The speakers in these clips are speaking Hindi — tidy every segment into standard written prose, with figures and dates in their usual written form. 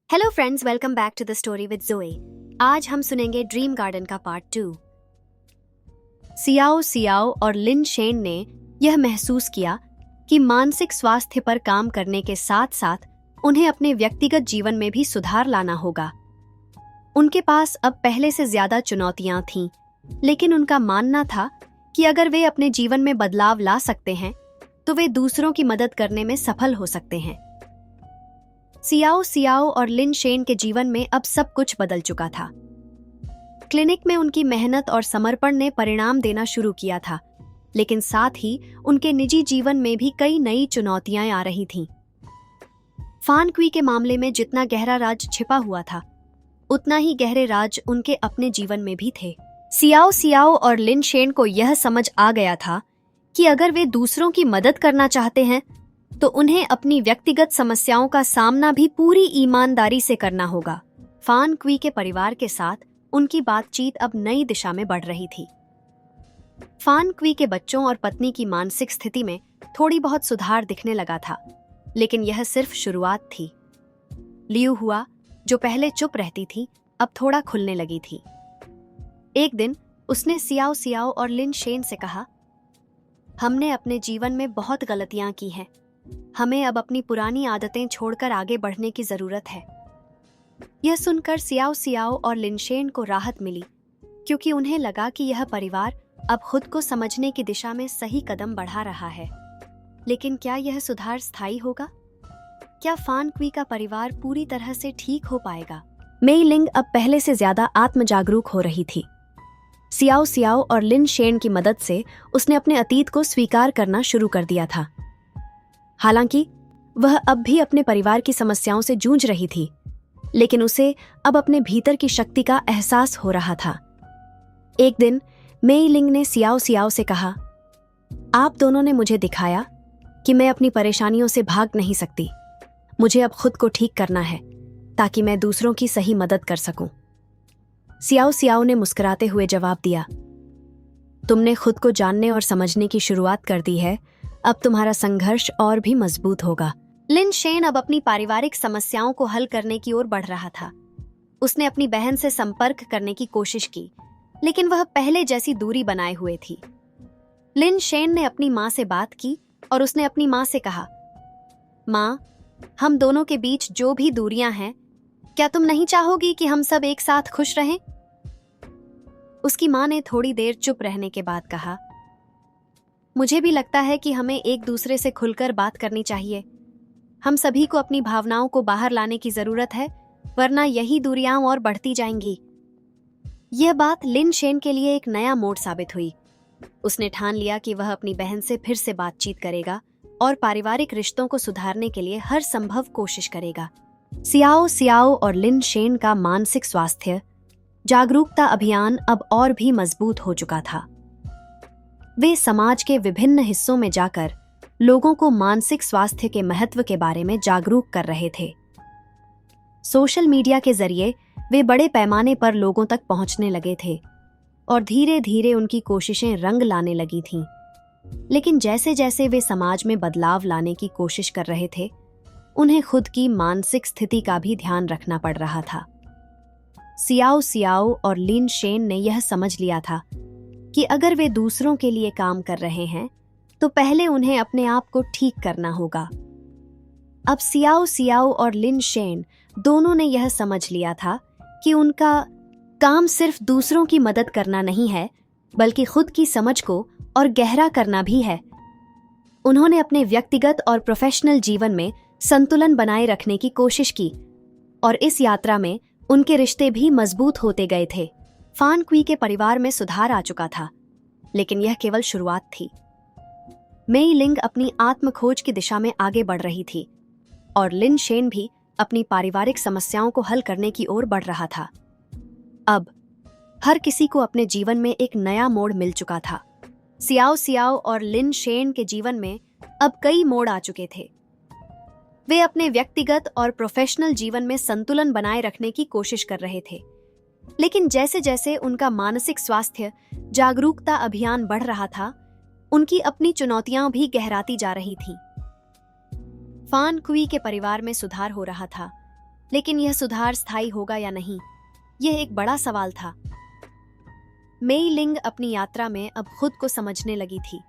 Hello friends, welcome back to the story with Joey. आज हम सुनेंगे ड्रीम गार्डन का पार्ट 2। सियाओ सियाओ और लिन शेन ने यह महसूस किया कि मानसिक स्वास्थ्य पर काम करने के साथ साथ उन्हें अपने व्यक्तिगत जीवन में भी सुधार लाना होगा। उनके पास अब पहले से ज्यादा चुनौतियां थीं, लेकिन उनका मानना था कि अगर वे अपने जीवन में बदलाव ला सकते हैं तो वे दूसरों की मदद करने में सफल हो सकते हैं। सियाओ सियाओ और लिन शेन के जीवन में अब सब कुछ बदल चुका था। क्लिनिक में उनकी मेहनत और समर्पण ने परिणाम देना शुरू किया था, लेकिन साथ ही उनके निजी जीवन में भी कई नई चुनौतियां आ रही थीं। फान क्वी के मामले में जितना गहरा राज छिपा हुआ था, उतना ही गहरे राज उनके अपने जीवन में भी थे। सियाओ सियाओ और लिन शेन को यह समझ आ गया था कि अगर वे दूसरों की मदद करना चाहते हैं तो उन्हें अपनी व्यक्तिगत समस्याओं का सामना भी पूरी ईमानदारी से करना होगा। फान क्वी के परिवार के साथ उनकी बातचीत अब नई दिशा में बढ़ रही थी। फान क्वी के बच्चों और पत्नी की मानसिक स्थिति में थोड़ी बहुत सुधार दिखने लगा था, लेकिन यह सिर्फ शुरुआत थी। लियू हुआ, जो पहले चुप रहती थी, अब थोड़ा खुलने लगी थी। एक दिन उसने सियाओ सियाओ और लिन शेन से कहा, हमने अपने जीवन में बहुत गलतियां की हैं। हमें अब अपनी पुरानी आदतें छोड़कर आगे बढ़ने की जरूरत है। यह सुनकर सियाओ सियाओ और लिन शेन को राहत मिली, क्योंकि उन्हें लगा कि यह परिवार अब खुद को समझने की दिशा में सही कदम बढ़ा रहा है। लेकिन क्या यह सुधार स्थायी होगा? क्या फान क्वी का परिवार पूरी तरह से ठीक हो पाएगा? मेई लिंग अब पहले से ज्यादा आत्म जागरूक हो रही थी। सियाओ सियाओ और लिन शेन की मदद से उसने अपने अतीत को स्वीकार करना शुरू कर दिया था। हालांकि वह अब भी अपने परिवार की समस्याओं से जूझ रही थी, लेकिन उसे अब अपने भीतर की शक्ति का एहसास हो रहा था। एक दिन मेई लिंग ने सियाओ सियाओ से कहा, आप दोनों ने मुझे दिखाया कि मैं अपनी परेशानियों से भाग नहीं सकती। मुझे अब खुद को ठीक करना है ताकि मैं दूसरों की सही मदद कर सकूं। सियाओ सियाओ ने मुस्कुराते हुए जवाब दिया, तुमने खुद को जानने और समझने की शुरुआत कर दी है। अब तुम्हारा संघर्ष और भी मजबूत होगा। लिन शेन अब अपनी पारिवारिक समस्याओं को हल करने की ओर बढ़ रहा था। उसने अपनी बहन से संपर्क करने की कोशिश की, लेकिन वह पहले जैसी दूरी बनाए हुए थी। लिन शेन ने अपनी माँ से बात की और उसने अपनी माँ से कहा, माँ, हम दोनों के बीच जो भी दूरियां हैं, क्या तुम नहीं चाहोगी कि हम सब एक साथ खुश रहें? उसकी माँ ने थोड़ी देर चुप रहने के बाद कहा, मुझे भी लगता है कि हमें एक दूसरे से खुलकर बात करनी चाहिए। हम सभी को अपनी भावनाओं को बाहर लाने की जरूरत है, वरना यही दूरियां और बढ़ती जाएंगी। यह बात लिन शेन के लिए एक नया मोड़ साबित हुई। उसने ठान लिया कि वह अपनी बहन से फिर से बातचीत करेगा और पारिवारिक रिश्तों को सुधारने के लिए हर संभव कोशिश करेगा। सियाओ सियाओ और लिन शेन का मानसिक स्वास्थ्य जागरूकता अभियान अब और भी मजबूत हो चुका था। वे समाज के विभिन्न हिस्सों में जाकर लोगों को मानसिक स्वास्थ्य के महत्व के बारे में जागरूक कर रहे थे। सोशल मीडिया के जरिए वे बड़े पैमाने पर लोगों तक पहुंचने लगे थे और धीरे धीरे उनकी कोशिशें रंग लाने लगी थीं। लेकिन जैसे जैसे वे समाज में बदलाव लाने की कोशिश कर रहे थे, उन्हें खुद की मानसिक स्थिति का भी ध्यान रखना पड़ रहा था। सियाओ सियाओ और लिन शेन ने यह समझ लिया था कि अगर वे दूसरों के लिए काम कर रहे हैं तो पहले उन्हें अपने आप को ठीक करना होगा। अब सियाओ सियाओ और लिन शेन दोनों ने यह समझ लिया था कि उनका काम सिर्फ दूसरों की मदद करना नहीं है, बल्कि खुद की समझ को और गहरा करना भी है। उन्होंने अपने व्यक्तिगत और प्रोफेशनल जीवन में संतुलन बनाए रखने की कोशिश की और इस यात्रा में उनके रिश्ते भी मजबूत होते गए थे। फान क्वी के परिवार में सुधार आ चुका था, लेकिन यह केवल शुरुआत थी। मेई लिंग अपनी आत्म खोज की दिशा में आगे बढ़ रही थी और लिन शेन भी अपनी पारिवारिक समस्याओं को हल करने की ओर बढ़ रहा था। अब हर किसी को अपने जीवन में एक नया मोड़ मिल चुका था। सियाओ सियाओ और लिन शेन के जीवन में अब कई मोड़ आ चुके थे। वे अपने व्यक्तिगत और प्रोफेशनल जीवन में संतुलन बनाए रखने की कोशिश कर रहे थे, लेकिन जैसे जैसे उनका मानसिक स्वास्थ्य जागरूकता अभियान बढ़ रहा था, उनकी अपनी चुनौतियां भी गहराती जा रही थीं। फान क्वी के परिवार में सुधार हो रहा था, लेकिन यह सुधार स्थायी होगा या नहीं, यह एक बड़ा सवाल था। मेई लिंग अपनी यात्रा में अब खुद को समझने लगी थी,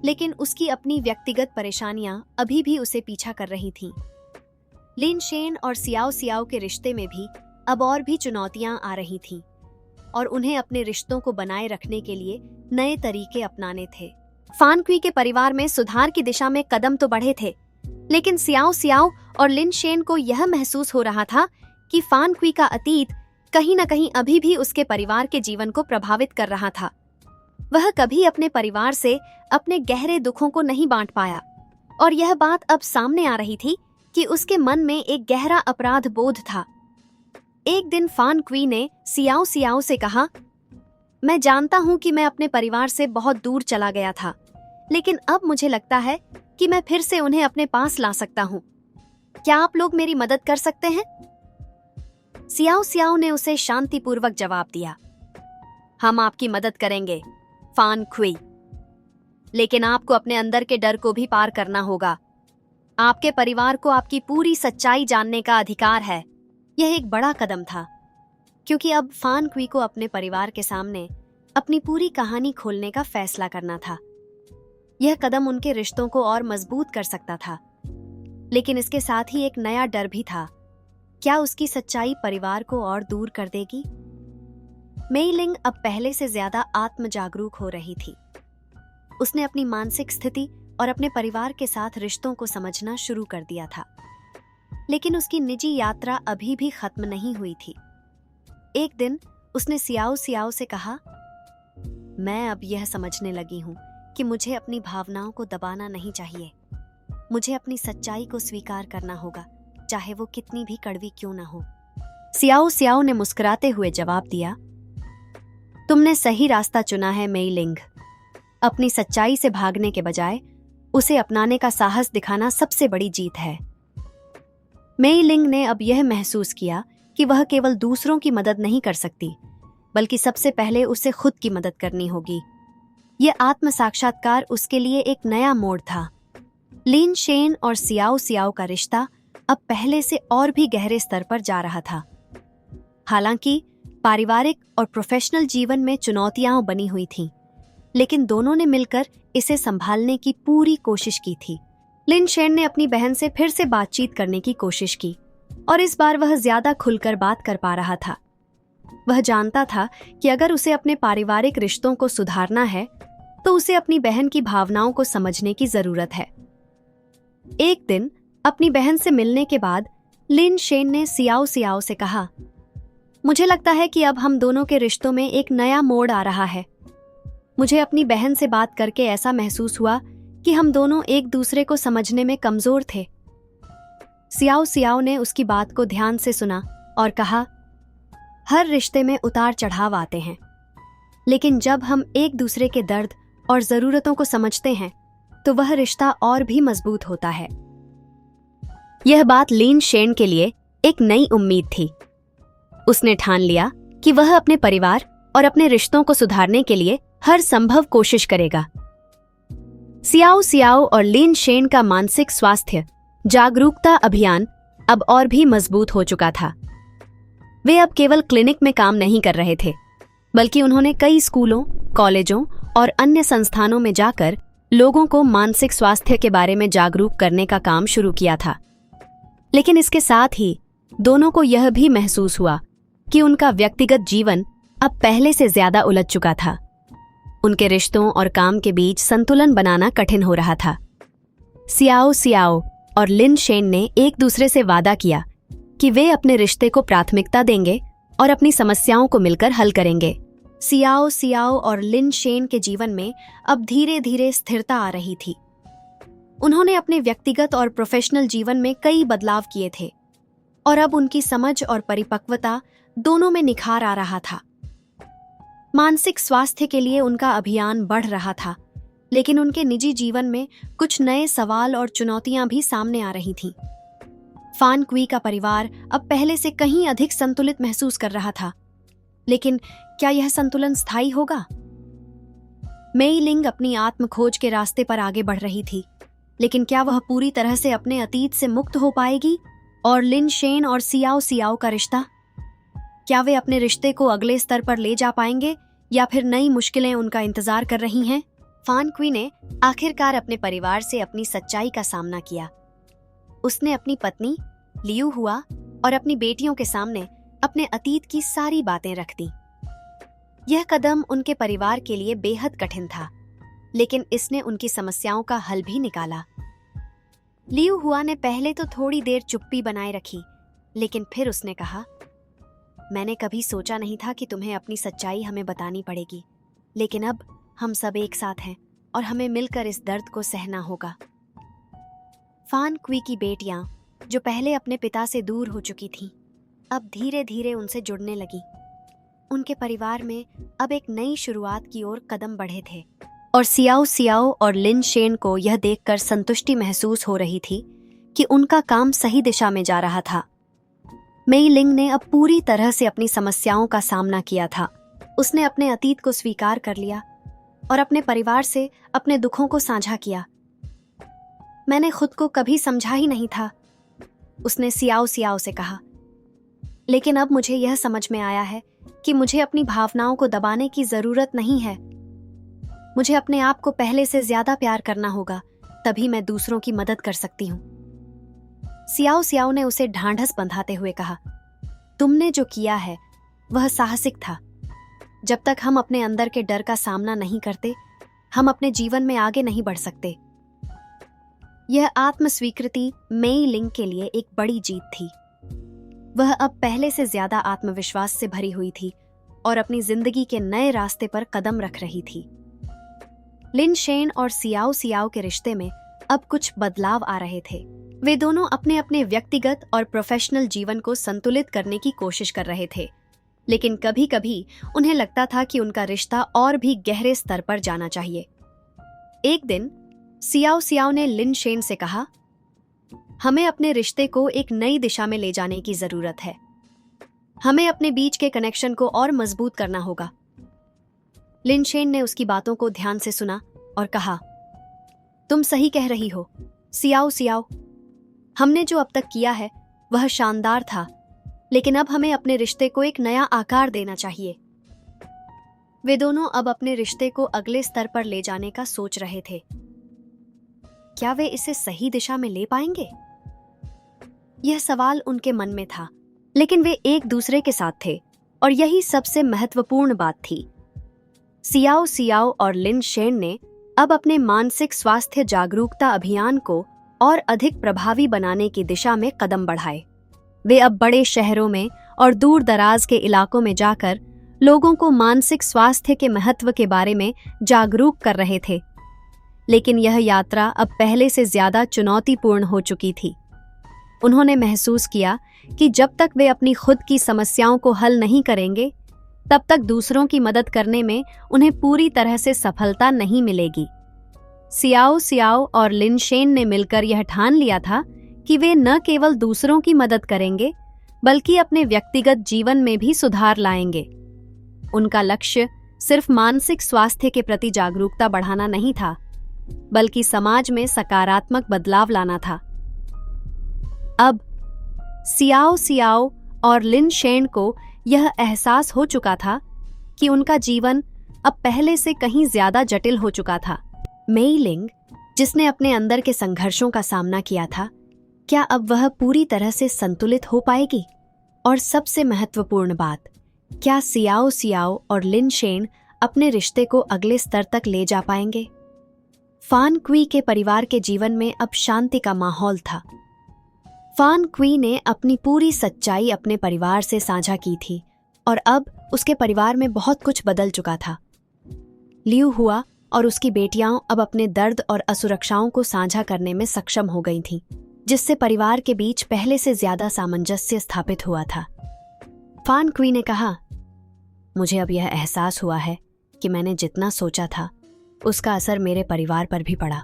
लेकिन उसकी अपनी व्यक्तिगत परेशानियां अभी भी उसे पीछा कर रही थीं। लिन शेन और सियाओ सियाओ के रिश्ते में भी अब और भी चुनौतियां आ रही थीं, और उन्हें अपने रिश्तों को बनाए रखने के लिए नए तरीके अपनाने थे। फान क्वी के परिवार में सुधार की दिशा में कदम तो बढ़े थे, लेकिन सियाओ सियाओ और लिन शेन को यह महसूस हो रहा था कि फान क्वी का अतीत कहीं न कहीं अभी भी उसके परिवार के जीवन को प्रभावित कर रहा था। वह कभी अपने परिवार से अपने गहरे दुखों को नहीं बांट पाया, और यह बात अब सामने आ रही थी कि उसके मन में एक गहरा अपराध बोध था। एक दिन फान क्वी ने सियाओ सियाओ से कहा, मैं जानता हूं कि मैं अपने परिवार से बहुत दूर चला गया था, लेकिन अब मुझे लगता है कि मैं फिर से उन्हें अपने पास ला सकता हूं। क्या आप लोग मेरी मदद कर सकते हैं? सियाओ सियाओ ने उसे शांतिपूर्वक जवाब दिया, हम आपकी मदद करेंगे फान क्वी, लेकिन आपको अपने अंदर के डर को भी पार करना होगा। आपके परिवार को आपकी पूरी सच्चाई जानने का अधिकार है। यह एक बड़ा कदम था, क्योंकि अब फान क्वी को अपने परिवार के सामने अपनी पूरी कहानी खोलने का फैसला करना था। यह कदम उनके रिश्तों को और मजबूत कर सकता था, लेकिन इसके साथ ही एक नया डर भी था। क्या उसकी सच्चाई परिवार को और दूर कर देगी? मेई लिंग अब पहले से ज्यादा आत्म जागरूक हो रही थी। उसने अपनी मानसिक स्थिति और अपने परिवार के साथ रिश्तों को समझना शुरू कर दिया था, लेकिन उसकी निजी यात्रा अभी भी खत्म नहीं हुई थी। एक दिन उसने सियाओ सियाओ से कहा, मैं अब यह समझने लगी हूं कि मुझे अपनी भावनाओं को दबाना नहीं चाहिए। मुझे अपनी सच्चाई को स्वीकार करना होगा, चाहे वो कितनी भी कड़वी क्यों ना हो। सियाओ सियाओ ने मुस्कुराते हुए जवाब दिया, तुमने सही रास्ता चुना है मेई लिंग। अपनी सच्चाई से भागने के बजाय उसे अपनाने का साहस दिखाना सबसे बड़ी जीत है। मेई लिंग ने अब यह महसूस किया कि वह केवल दूसरों की मदद नहीं कर सकती, बल्कि सबसे पहले उसे खुद की मदद करनी होगी। यह आत्म साक्षात्कार उसके लिए एक नया मोड़ था। लिन शेन और सियाओ सियाओ का रिश्ता अब पहले से और भी गहरे स्तर पर जा रहा था। हालांकि पारिवारिक और प्रोफेशनल जीवन में चुनौतियां बनी हुई थीं, लेकिन दोनों ने मिलकर इसे संभालने की पूरी कोशिश की थी। लिन शेन ने अपनी बहन से फिर से बातचीत करने की कोशिश की, और इस बार वह ज्यादा खुलकर बात कर पा रहा था। वह जानता था कि अगर उसे अपने पारिवारिक रिश्तों को सुधारना है, तो उसे अपनी बहन की भावनाओं को समझने की जरूरत है। एक दिन अपनी बहन से मिलने के बाद लिन शेन ने सियाओ सियाओ से कहा, मुझे लगता है कि अब हम दोनों के रिश्तों में एक नया मोड़ आ रहा है। मुझे अपनी बहन से बात करके ऐसा महसूस हुआ कि हम दोनों एक दूसरे को समझने में कमजोर थे। सियाओ सियाओ ने उसकी बात को ध्यान से सुना और कहा, हर रिश्ते में उतार चढ़ाव आते हैं, लेकिन जब हम एक दूसरे के दर्द और जरूरतों को समझते हैं, तो वह रिश्ता और भी मजबूत होता है। यह बात लिन शेन के लिए एक नई उम्मीद थी। उसने ठान लिया कि वह अपने परिवार और अपने रिश्तों को सुधारने के लिए हर संभव कोशिश करेगा। सियाओ सियाओ और लिन शेन का मानसिक स्वास्थ्य जागरूकता अभियान अब और भी मजबूत हो चुका था। वे अब केवल क्लिनिक में काम नहीं कर रहे थे, बल्कि उन्होंने कई स्कूलों, कॉलेजों और अन्य संस्थानों में जाकर लोगों को मानसिक स्वास्थ्य के बारे में जागरूक करने का काम शुरू किया था। लेकिन इसके साथ ही दोनों को यह भी महसूस हुआ कि उनका व्यक्तिगत जीवन अब पहले से ज्यादा उलझ चुका था। उनके रिश्तों और काम के बीच संतुलन बनाना कठिन हो रहा था। सियाओ सियाओ और लिन शेन ने एक दूसरे से वादा किया कि वे अपने रिश्ते को प्राथमिकता देंगे और अपनी समस्याओं को मिलकर हल करेंगे। सियाओ सियाओ और लिन शेन के जीवन में अब धीरे धीरे स्थिरता आ रही थी। उन्होंने अपने व्यक्तिगत और प्रोफेशनल जीवन में कई बदलाव किए थे, और अब उनकी समझ और परिपक्वता दोनों में निखार आ रहा था। मानसिक स्वास्थ्य के लिए उनका अभियान बढ़ रहा था, लेकिन उनके निजी जीवन में कुछ नए सवाल और चुनौतियां भी सामने आ रही थीं। फान क्वी का परिवार अब पहले से कहीं अधिक संतुलित महसूस कर रहा था, लेकिन क्या यह संतुलन स्थायी होगा? मेई लिंग अपनी आत्म खोज के रास्ते पर आगे बढ़ रही थी, लेकिन क्या वह पूरी तरह से अपने अतीत से मुक्त हो पाएगी और लिन शेन और सियाओ सियाओ का रिश्ता? क्या वे अपने रिश्ते को अगले स्तर पर ले जा पाएंगे या फिर नई मुश्किलें उनका इंतजार कर रही हैं? फान क्वी ने आखिरकार अपने परिवार से अपनी सच्चाई का सामना किया। उसने अपनी पत्नी लियू हुआ और अपनी बेटियों के सामने अपने अतीत की सारी बातें रख दी। यह कदम उनके परिवार के लिए बेहद कठिन था, लेकिन इसने उनकी समस्याओं का हल भी निकाला। लियू हुआ ने पहले तो थोड़ी देर चुप्पी बनाए रखी, लेकिन फिर उसने कहा, मैंने कभी सोचा नहीं था कि तुम्हें अपनी सच्चाई हमें बतानी पड़ेगी, लेकिन अब हम सब एक साथ हैं और हमें मिलकर इस दर्द को सहना होगा। फान क्वी की बेटियां, जो पहले अपने पिता से दूर हो चुकी थीं, अब धीरे धीरे उनसे जुड़ने लगी। उनके परिवार में अब एक नई शुरुआत की ओर कदम बढ़े थे और सियाओ सियाओ और लिन शेन को यह देखकर संतुष्टि महसूस हो रही थी कि उनका काम सही दिशा में जा रहा था। मेई लिंग ने अब पूरी तरह से अपनी समस्याओं का सामना किया था। उसने अपने अतीत को स्वीकार कर लिया और अपने परिवार से अपने दुखों को साझा किया। मैंने खुद को कभी समझा ही नहीं था, उसने सियाओ सियाओ से कहा, लेकिन अब मुझे यह समझ में आया है कि मुझे अपनी भावनाओं को दबाने की जरूरत नहीं है। मुझे अपने आप को पहले से ज्यादा प्यार करना होगा, तभी मैं दूसरों की मदद कर सकती हूँ। सियाओ सियाओ ने उसे ढांढस बंधाते हुए कहा, तुमने जो किया है वह साहसिक था। जब तक हम अपने अंदर के डर का सामना नहीं करते, हम अपने जीवन में आगे नहीं बढ़ सकते। यह आत्मस्वीकृति मेई लिंग के लिए एक बड़ी जीत थी। वह अब पहले से ज्यादा आत्मविश्वास से भरी हुई थी और अपनी जिंदगी के नए रास्ते पर कदम रख रही थी। लिन शेन और सियाओ सियाओ के रिश्ते में अब कुछ बदलाव आ रहे थे। वे दोनों अपने अपने व्यक्तिगत और प्रोफेशनल जीवन को संतुलित करने की कोशिश कर रहे थे, लेकिन कभी कभी उन्हें लगता था कि उनका रिश्ता और भी गहरे स्तर पर जाना चाहिए। एक दिन सियाओ सियाओ ने लिन शेन से कहा, हमें अपने रिश्ते को एक नई दिशा में ले जाने की जरूरत है। हमें अपने बीच के कनेक्शन को और मजबूत करना होगा। लिन शेन ने उसकी बातों को ध्यान से सुना और कहा, तुम सही कह रही हो सियाओ सियाओ, हमने जो अब तक किया है वह शानदार था, लेकिन अब हमें अपने रिश्ते को एक नया आकार देना चाहिए। वे दोनों अब अपने रिश्ते को अगले स्तर पर ले जाने का सोच रहे थे। क्या वे इसे सही दिशा में ले पाएंगे? यह सवाल उनके मन में था, लेकिन वे एक दूसरे के साथ थे और यही सबसे महत्वपूर्ण बात थी। सियाओ सियाओ और लिन शेन ने अब अपने मानसिक स्वास्थ्य जागरूकता अभियान को और अधिक प्रभावी बनाने की दिशा में कदम बढ़ाए। वे अब बड़े शहरों में और दूर दराज के इलाकों में जाकर लोगों को मानसिक स्वास्थ्य के महत्व के बारे में जागरूक कर रहे थे। लेकिन यह यात्रा अब पहले से ज्यादा चुनौतीपूर्ण हो चुकी थी। उन्होंने महसूस किया कि जब तक वे अपनी खुद की समस्याओं को हल नहीं करेंगे, तब तक दूसरों की मदद करने में उन्हें पूरी तरह से सफलता नहीं मिलेगी। सियाओ सियाओ और लिन शेन ने मिलकर यह ठान लिया था कि वे न केवल दूसरों की मदद करेंगे, बल्कि अपने व्यक्तिगत जीवन में भी सुधार लाएंगे। उनका लक्ष्य सिर्फ मानसिक स्वास्थ्य के प्रति जागरूकता बढ़ाना नहीं था, बल्कि समाज में सकारात्मक बदलाव लाना था। अब सियाओ सियाओ और लिन शेन को यह एहसास हो चुका था कि उनका जीवन अब पहले से कहीं ज्यादा जटिल हो चुका था। मेई लिंग, जिसने अपने अंदर के संघर्षों का सामना किया था, क्या अब वह पूरी तरह से संतुलित हो पाएगी? और सबसे महत्वपूर्ण बात, क्या सियाओ सियाओ और लिन शेन अपने रिश्ते को अगले स्तर तक ले जा पाएंगे? फान क्वी के परिवार के जीवन में अब शांति का माहौल था। फान क्वी ने अपनी पूरी सच्चाई अपने परिवार से साझा की थी और अब उसके परिवार में बहुत कुछ बदल चुका था। लियू हुआ और उसकी बेटियां अब अपने दर्द और असुरक्षाओं को साझा करने में सक्षम हो गई थीं, जिससे परिवार के बीच पहले से ज्यादा सामंजस्य स्थापित हुआ था। फान क्वी ने कहा, मुझे अब यह एहसास हुआ है कि मैंने जितना सोचा था उसका असर मेरे परिवार पर भी पड़ा।